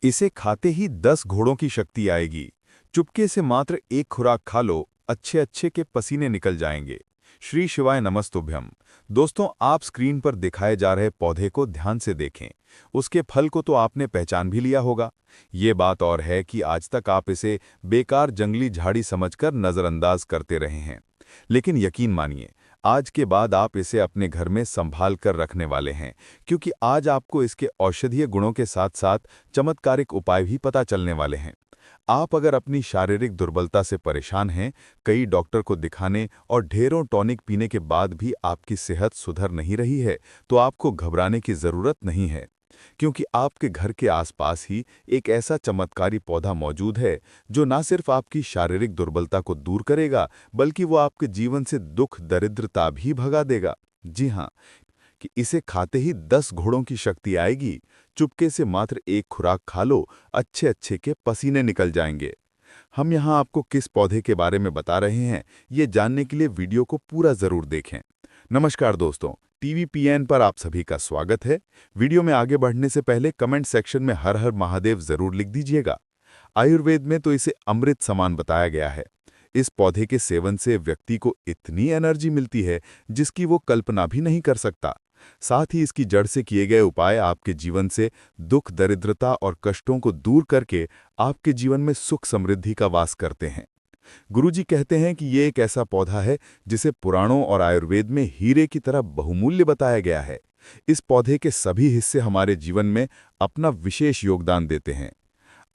इसे खाते ही 10 घोड़ों की शक्ति आएगी। चुपके से मात्र एक खुराक खा लो, अच्छे अच्छे के पसीने निकल जाएंगे। श्री शिवाय नमस्तुभ्यम। दोस्तों, आप स्क्रीन पर दिखाए जा रहे पौधे को ध्यान से देखें। उसके फल को तो आपने पहचान भी लिया होगा। ये बात और है कि आज तक आप इसे बेकार जंगली झाड़ी समझकर नज़रअंदाज करते रहे हैं। लेकिन यकीन मानिए, आज के बाद आप इसे अपने घर में संभाल कर रखने वाले हैं, क्योंकि आज आपको इसके औषधीय गुणों के साथ साथ चमत्कारिक उपाय भी पता चलने वाले हैं। आप अगर अपनी शारीरिक दुर्बलता से परेशान हैं, कई डॉक्टर को दिखाने और ढेरों टॉनिक पीने के बाद भी आपकी सेहत सुधर नहीं रही है, तो आपको घबराने की ज़रूरत नहीं है। क्योंकि आपके घर के आसपास ही एक ऐसा चमत्कारी पौधा मौजूद है, जो न सिर्फ आपकी शारीरिक दुर्बलता को दूर करेगा, बल्कि वो आपके जीवन से दुख दरिद्रता भी भगा देगा। जी हाँ, कि इसे खाते ही 10 घोड़ों की शक्ति आएगी। चुपके से मात्र एक खुराक खा लो, अच्छे अच्छे के पसीने निकल जाएंगे। हम यहाँ आपको किस पौधे के बारे में बता रहे हैं, ये जानने के लिए वीडियो को पूरा जरूर देखें। नमस्कार दोस्तों, टीवी पीएन पर आप सभी का स्वागत है। वीडियो में आगे बढ़ने से पहले कमेंट सेक्शन में हर हर महादेव जरूर लिख दीजिएगा। आयुर्वेद में तो इसे अमृत समान बताया गया है। इस पौधे के सेवन से व्यक्ति को इतनी एनर्जी मिलती है, जिसकी वो कल्पना भी नहीं कर सकता। साथ ही इसकी जड़ से किए गए उपाय आपके जीवन से दुख दरिद्रता और कष्टों को दूर करके आपके जीवन में सुख समृद्धि का वास करते हैं। गुरुजी कहते हैं कि ये एक ऐसा पौधा है जिसे पुराणों और आयुर्वेद में हीरे की तरह बहुमूल्य बताया गया है। इस पौधे के सभी हिस्से हमारे जीवन में अपना विशेष योगदान देते हैं।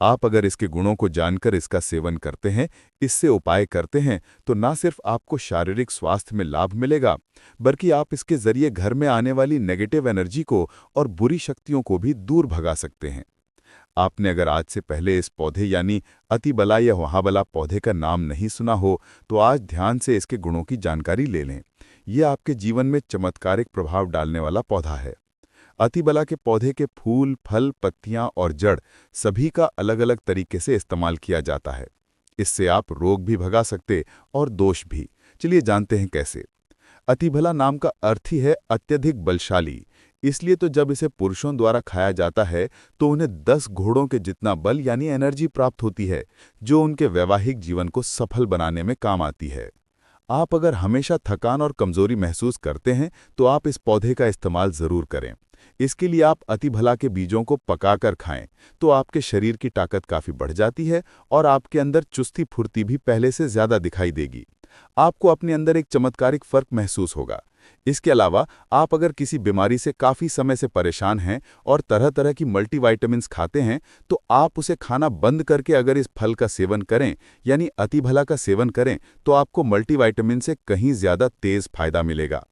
आप अगर इसके गुणों को जानकर इसका सेवन करते हैं, इससे उपाय करते हैं, तो ना सिर्फ आपको शारीरिक स्वास्थ्य में लाभ मिलेगा, बल्कि आप इसके जरिए घर में आने वाली नेगेटिव एनर्जी को और बुरी शक्तियों को भी दूर भगा सकते हैं। आपने अगर आज से पहले इस पौधे यानी अतिबला या वहाबला पौधे का नाम नहीं सुना हो, तो आज ध्यान से इसके गुणों की जानकारी ले लें। यह आपके जीवन में चमत्कारिक प्रभाव डालने वाला पौधा है। अतिबला के पौधे के फूल, फल, पत्तियां और जड़ सभी का अलग-अलग तरीके से इस्तेमाल किया जाता है। इससे आप रोग भी भगा सकते और दोष भी। चलिए जानते हैं कैसे। अतिबला नाम का अर्थ ही है अत्यधिक बलशाली। इसलिए तो जब इसे पुरुषों द्वारा खाया जाता है, तो उन्हें 10 घोड़ों के जितना बल यानी एनर्जी प्राप्त होती है, जो उनके वैवाहिक जीवन को सफल बनाने में काम आती है। आप अगर हमेशा थकान और कमजोरी महसूस करते हैं, तो आप इस पौधे का इस्तेमाल जरूर करें। इसके लिए आप अतिभला के बीजों को पकाकर खाएं, तो आपके शरीर की ताकत काफी बढ़ जाती है और आपके अंदर चुस्ती फुर्ती भी पहले से ज्यादा दिखाई देगी। आपको अपने अंदर एक चमत्कारिक फर्क महसूस होगा। इसके अलावा आप अगर किसी बीमारी से काफी समय से परेशान हैं और तरह तरह की मल्टीविटामिन्स खाते हैं, तो आप उसे खाना बंद करके अगर इस फल का सेवन करें यानी अतिभला का सेवन करें, तो आपको मल्टीविटामिन से कहीं ज्यादा तेज फायदा मिलेगा।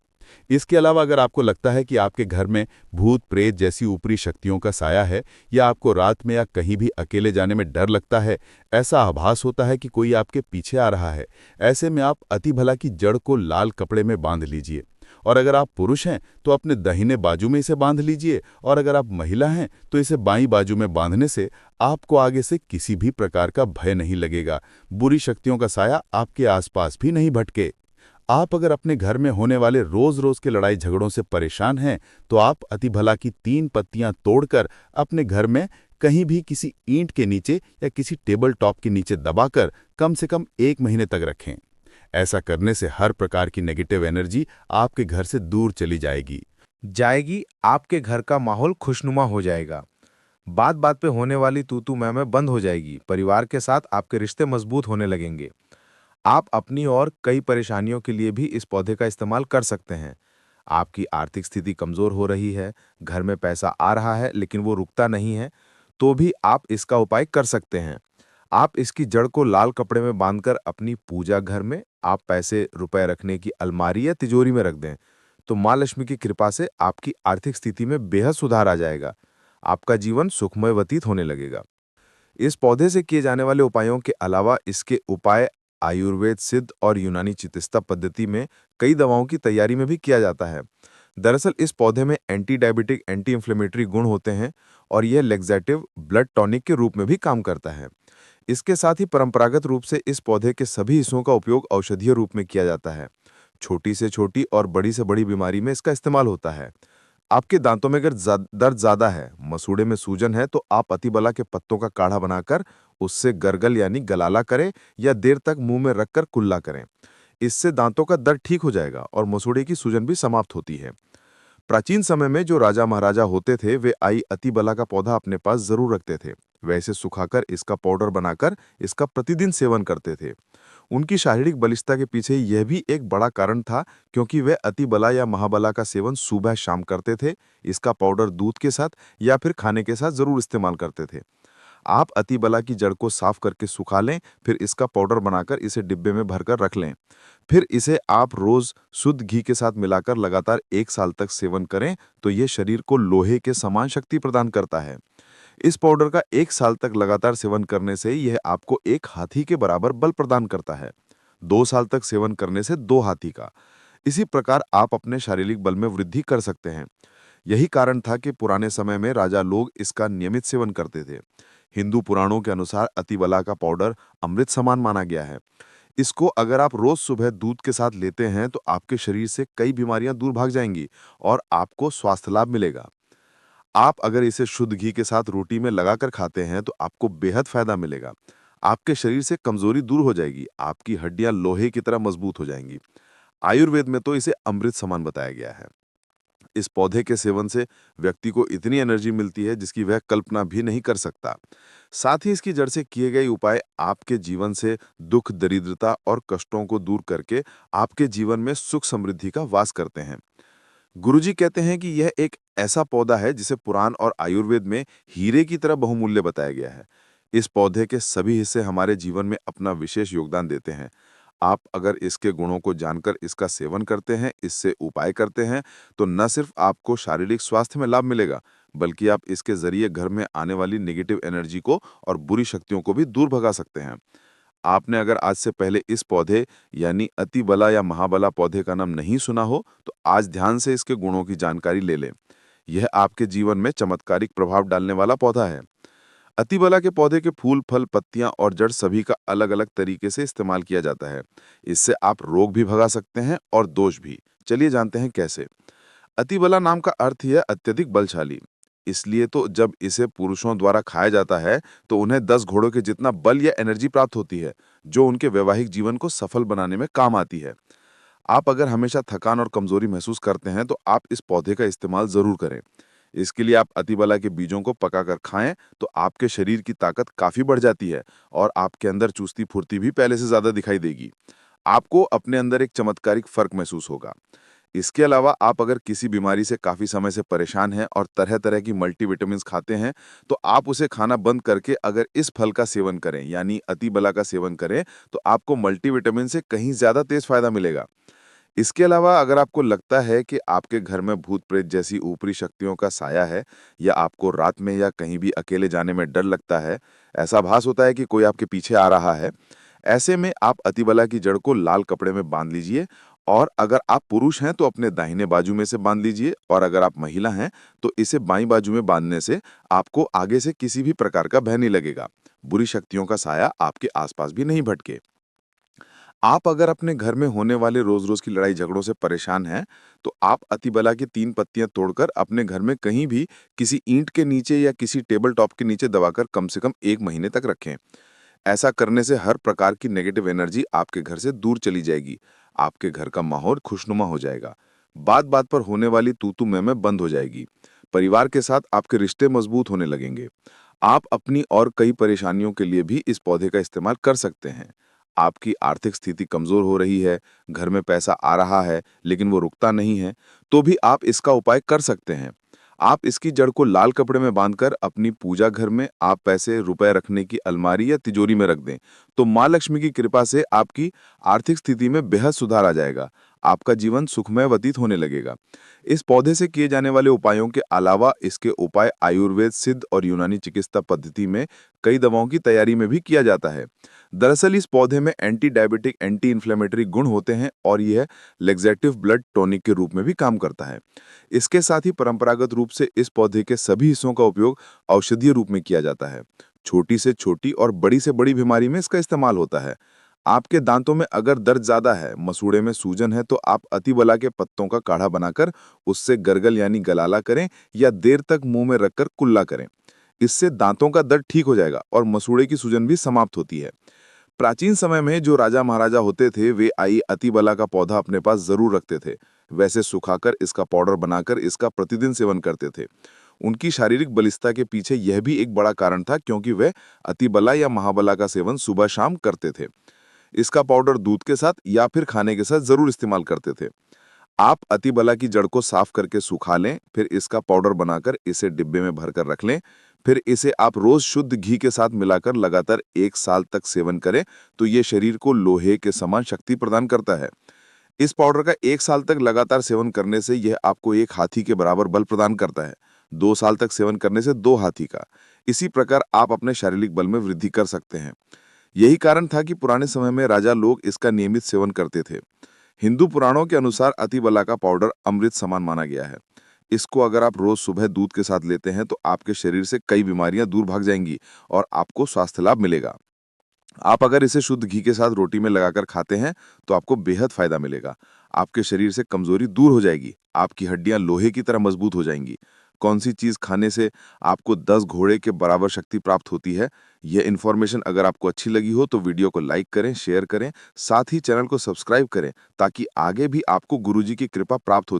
इसके अलावा अगर आपको लगता है कि आपके घर में भूत प्रेत जैसी ऊपरी शक्तियों का साया है, या आपको रात में या कहीं भी अकेले जाने में डर लगता है, ऐसा आभास होता है कि कोई आपके पीछे आ रहा है, ऐसे में आप अतिभला की जड़ को लाल कपड़े में बांध लीजिए। और अगर आप पुरुष हैं तो अपने दाहिने बाजू में इसे बांध लीजिए, और अगर आप महिला हैं तो इसे बाईं बाजू में बांधने से आपको आगे से किसी भी प्रकार का भय नहीं लगेगा। बुरी शक्तियों का साया आपके आसपास भी नहीं भटके। आप अगर अपने घर में होने वाले रोज रोज के लड़ाई झगड़ों से परेशान हैं, तो आप अतिभला की 3 पत्तियां तोड़कर अपने घर में कहीं भी किसी ईंट के नीचे या किसी टेबल टॉप के नीचे दबाकर कम से कम 1 महीने तक रखें। ऐसा करने से हर प्रकार की नेगेटिव एनर्जी आपके घर से दूर चली जाएगी। आपके घर का माहौल खुशनुमा हो जाएगा। बात बात पे होने वाली तू तू मैं बंद हो जाएगी। परिवार के साथ आपके रिश्ते मजबूत होने लगेंगे। आप अपनी और कई परेशानियों के लिए भी इस पौधे का इस्तेमाल कर सकते हैं। आपकी आर्थिक स्थिति कमजोर हो रही है, घर में पैसा आ रहा है लेकिन वो रुकता नहीं है, तो भी आप इसका उपाय कर सकते हैं। आप इसकी जड़ को लाल कपड़े में बांधकर अपनी पूजा घर में आप पैसे रुपए रखने की अलमारी या तिजोरी में रख दें, तो माँ लक्ष्मी की कृपा से आपकी आर्थिक स्थिति में बेहद सुधार आ जाएगा। आपका जीवन सुखमय व्यतीत होने लगेगा। इस पौधे से किए जाने वाले उपायों के अलावा इसके उपाय आयुर्वेद, सिद्ध और यूनानी चिकित्सा पद्धति में कई दवाओं की तैयारी में भी किया जाता है। दरअसल इस पौधे में एंटी डायबिटिक, एंटी इंफ्लेमेटरी गुण होते हैं और यह लेग्जेटिव ब्लड टॉनिक के रूप में भी काम करता है। इसके साथ ही परंपरागत रूप से इस पौधे के सभी हिस्सों का उपयोग औषधीय रूप में किया जाता है। छोटी से छोटी और बड़ी से बड़ी बीमारी में इसका इस्तेमाल होता है। आपके दांतों में अगर दर्द ज्यादा है, मसूड़े में सूजन है, तो आप अतिबला के पत्तों का काढ़ा बनाकर उससे गरगल यानी गलाला करें या देर तक मुंह में रखकर कुल्ला करें। इससे दांतों का दर्द ठीक हो जाएगा और मसूड़े की सूजन भी समाप्त होती है। प्राचीन समय में जो राजा महाराजा होते थे, वे आई अतिबला का पौधा अपने पास जरूर रखते थे। वे इसे सुखाकर इसका पाउडर बनाकर इसका प्रतिदिन सेवन करते थे। उनकी शारीरिक बलिष्ठता के पीछे यह भी एक बड़ा कारण था, क्योंकि वे अतिबला या महाबला का सेवन सुबह शाम करते थे। इसका पाउडर दूध के साथ या फिर खाने के साथ जरूर इस्तेमाल करते थे। आप अतिबला की जड़ को साफ करके सुखा लें, फिर इसका पाउडर बनाकर इसे डिब्बे में भरकर रख लें। फिर इसे आप रोज शुद्ध घी के साथ मिलाकर लगातार 1 साल तक सेवन करें, तो यह शरीर को लोहे के समान शक्ति प्रदान करता है। इस पाउडर का 1 साल तक लगातार सेवन करने से यह आपको एक हाथी के बराबर बल प्रदान करता है। 2 साल तक सेवन करने से 2 हाथी का। इसी प्रकार आप अपने शारीरिक बल में वृद्धि कर सकते हैं। यही कारण था कि पुराने समय में राजा लोग इसका नियमित सेवन करते थे। हिंदू पुराणों के अनुसार अतिबला का पाउडर अमृत समान माना गया है। इसको अगर आप रोज सुबह दूध के साथ लेते हैं, तो आपके शरीर से कई बीमारियां दूर भाग जाएंगी और आपको स्वास्थ्य लाभ मिलेगा। आप अगर इसे शुद्ध घी के साथ रोटी में लगाकर खाते हैं, तो आपको बेहद फायदा मिलेगा। आपके शरीर से कमजोरी दूर हो जाएगी, आपकी हड्डियां लोहे की तरह मजबूत हो जाएंगी। आयुर्वेद में तो इसे अमृत समान बताया गया है। इस पौधे के सेवन से व्यक्ति को इतनी एनर्जी मिलती है जिसकी वह कल्पना भी नहीं कर सकता। साथ ही इसकी जड़ से किए गए उपाय आपके जीवन से दुख, दरिद्रता और कष्टों को दूर करके आपके जीवन में सुख समृद्धि का वास करते हैं। गुरुजी कहते हैं कि यह एक ऐसा पौधा है जिसे पुराण और आयुर्वेद में हीरे की तरह बहुमूल्य बताया गया है। इस पौधे के सभी हिस्से हमारे जीवन में अपना विशेष योगदान देते हैं। आप अगर इसके गुणों को जानकर इसका सेवन करते हैं, इससे उपाय करते हैं, तो न सिर्फ आपको शारीरिक स्वास्थ्य में लाभ मिलेगा, बल्कि आप इसके जरिए घर में आने वाली नेगेटिव एनर्जी को और बुरी शक्तियों को भी दूर भगा सकते हैं। आपने अगर आज से पहले इस पौधे यानी अतिबला या महाबला पौधे का नाम नहीं सुना हो, तो आज ध्यान से इसके गुणों की जानकारी ले लें। यह आपके जीवन में चमत्कारिक प्रभाव डालने वाला पौधा है। अतिबला के पौधे के फूल, फल, पत्तियां और जड़ सभी का अलग-अलग तरीके से इस्तेमाल किया जाता है। इससे आप रोग भी भगा सकते हैं और दोष भी। चलिए जानते हैं कैसे। अतिबला नाम का अर्थ ही है अत्यधिक बलशाली। इसलिए तो जब इसे पुरुषों द्वारा खाया जाता है, तो उन्हें 10 घोड़ों के जितना बल या एनर्जी प्राप्त होती है, जो उनके वैवाहिक जीवन को सफल बनाने में काम आती है। आप अगर हमेशा थकान और कमजोरी महसूस करते हैं, तो आप इस पौधे का इस्तेमाल जरूर करें। इसके लिए आप अतिबला के बीजों को पकाकर खाएं, तो आपके शरीर की ताकत काफी बढ़ जाती है और आपके अंदर चुस्ती फुर्ती भी पहले से ज्यादा दिखाई देगी। आपको अपने अंदर एक चमत्कारिक फर्क महसूस होगा। इसके अलावा आप अगर किसी बीमारी से काफी समय से परेशान हैं और तरह-तरह की मल्टीविटामिन्स खाते हैं, तो आप उसे खाना बंद करके अगर इस फल का सेवन करें, यानी अतिबला का सेवन करें, तो आपको मल्टीविटामिन से कहीं ज्यादा तेज फायदा मिलेगा। इसके अलावा अगर आपको लगता है कि आपके घर में भूत-प्रेत जैसी ऊपरी शक्तियों का साया है, या आपको रात में या कहीं भी अकेले जाने में डर लगता है, ऐसा भास होता है कि कोई आपके पीछे आ रहा है, ऐसे में आप अतिबला की जड़ को लाल कपड़े में बांध लीजिए, और अगर आप पुरुष हैं तो अपने दाहिने बाजू में से बांध लीजिए, और अगर आप महिला हैं तो इसे बाईं बाजू में बांधने से आपको आगे से किसी भी प्रकार का भय नहीं लगेगा। बुरी शक्तियों का साया आपके आसपास भी नहीं भटके। आप अगर अपने घर में होने वाले रोज-रोज की लड़ाई झगड़ों से परेशान हैं, तो आप अतिबला की 3 पत्तियां तोड़कर अपने घर में कहीं भी किसी ईंट के नीचे या किसी टेबल टॉप के नीचे दबाकर कम से कम 1 महीने तक रखें। ऐसा करने से हर प्रकार की नेगेटिव एनर्जी आपके घर से दूर चली जाएगी। आपके घर का माहौल खुशनुमा हो जाएगा। बात-बात पर होने वाली तू-तू मैं-मैं बंद हो जाएगी। परिवार के साथ आपके रिश्ते मजबूत होने लगेंगे। आप अपनी और कई परेशानियों के लिए भी इस पौधे का इस्तेमाल कर सकते हैं। आपकी आर्थिक स्थिति कमजोर हो रही है, घर में पैसा आ रहा है लेकिन वो रुकता नहीं है, तो भी आप इसका उपाय कर सकते हैं। आप इसकी जड़ को लाल कपड़े में बांधकर अपनी पूजा घर में आप पैसे रुपए रखने की अलमारी या तिजोरी में रख दें, तो माँ लक्ष्मी की कृपा से आपकी आर्थिक स्थिति में बेहद सुधार आ जाएगा। आपका जीवन सुखमय व्यतीत होने लगेगा। इस पौधे से किए जाने वाले उपायों के अलावा इसके उपाय आयुर्वेद, सिद्ध और यूनानी चिकित्सा पद्धति में कई दवाओं की तैयारी में भी किया जाता है। दरअसल इस पौधे में एंटी डायबिटिक, एंटी इन्फ्लेमेटरी गुण होते हैं और यह लेग्जेटिव ब्लड टॉनिक के रूप में भी काम करता है। इसके साथ ही परंपरागत रूप से इस पौधे के सभी हिस्सों का उपयोग औषधीय रूप में किया जाता है। छोटी से छोटी और बड़ी से बड़ी बीमारी में इसका इस्तेमाल होता है। आपके दांतों में अगर दर्द ज्यादा है, मसूड़े में सूजन है, तो आप अतिबला के पत्तों का काढ़ा बनाकर उससे गरगल यानी गलाला करें या देर तक मुंह में रखकर कुल्ला करें। इससे दांतों का दर्द ठीक हो जाएगा और मसूड़े की सूजन भी समाप्त होती है। प्राचीन समय में जो राजा महाराजा होते थे, वे आई अतिबला का पौधा अपने पास जरूर रखते थे। वैसे सुखाकर इसका पाउडर बनाकर इसका प्रतिदिन सेवन करते थे। उनकी शारीरिक बलिष्ठता के पीछे यह भी एक बड़ा कारण था, क्योंकि वे अतिबला या महाबला का सेवन सुबह शाम करते थे। इसका पाउडर दूध के साथ या फिर खाने के साथ जरूर इस्तेमाल करते थे। आप अतिबला की जड़ को साफ करके सुखा लें, फिर इसका पाउडर बनाकर इसे डिब्बे में भरकर रख लें। फिर इसे आप रोज शुद्ध घी के साथ मिलाकर लगातार 1 साल तक सेवन करें, तो ये शरीर को लोहे के समान शक्ति प्रदान करता है। इस पाउडर का 1 साल तक लगातार सेवन करने से यह आपको 1 हाथी के बराबर बल प्रदान करता है। 2 साल तक सेवन करने से 2 हाथी का। इसी प्रकार आप अपने शारीरिक बल में वृद्धि कर सकते हैं। यही कारण था कि पुराने समय में राजा लोग इसका नियमित सेवन करते थे। हिंदू पुराणों के अनुसार अतिबला का पाउडर अमृत समान माना गया है। इसको अगर आप रोज सुबह दूध के साथ लेते हैं, तो आपके शरीर से कई बीमारियां दूर भाग जाएंगी और आपको स्वास्थ्य लाभ मिलेगा। आप अगर इसे शुद्ध घी के साथ रोटी में लगाकर खाते हैं, तो आपको बेहद फायदा मिलेगा। आपके शरीर से कमजोरी दूर हो जाएगी, आपकी हड्डियां लोहे की तरह मजबूत हो जाएंगी। कौन सी चीज खाने से आपको 10 घोड़े के बराबर शक्ति प्राप्त होती है, यह इन्फॉर्मेशन अगर आपको अच्छी लगी हो तो वीडियो को लाइक करें, शेयर करें, साथ ही चैनल को सब्सक्राइब करें, ताकि आगे भी आपको गुरुजी की कृपा प्राप्त होती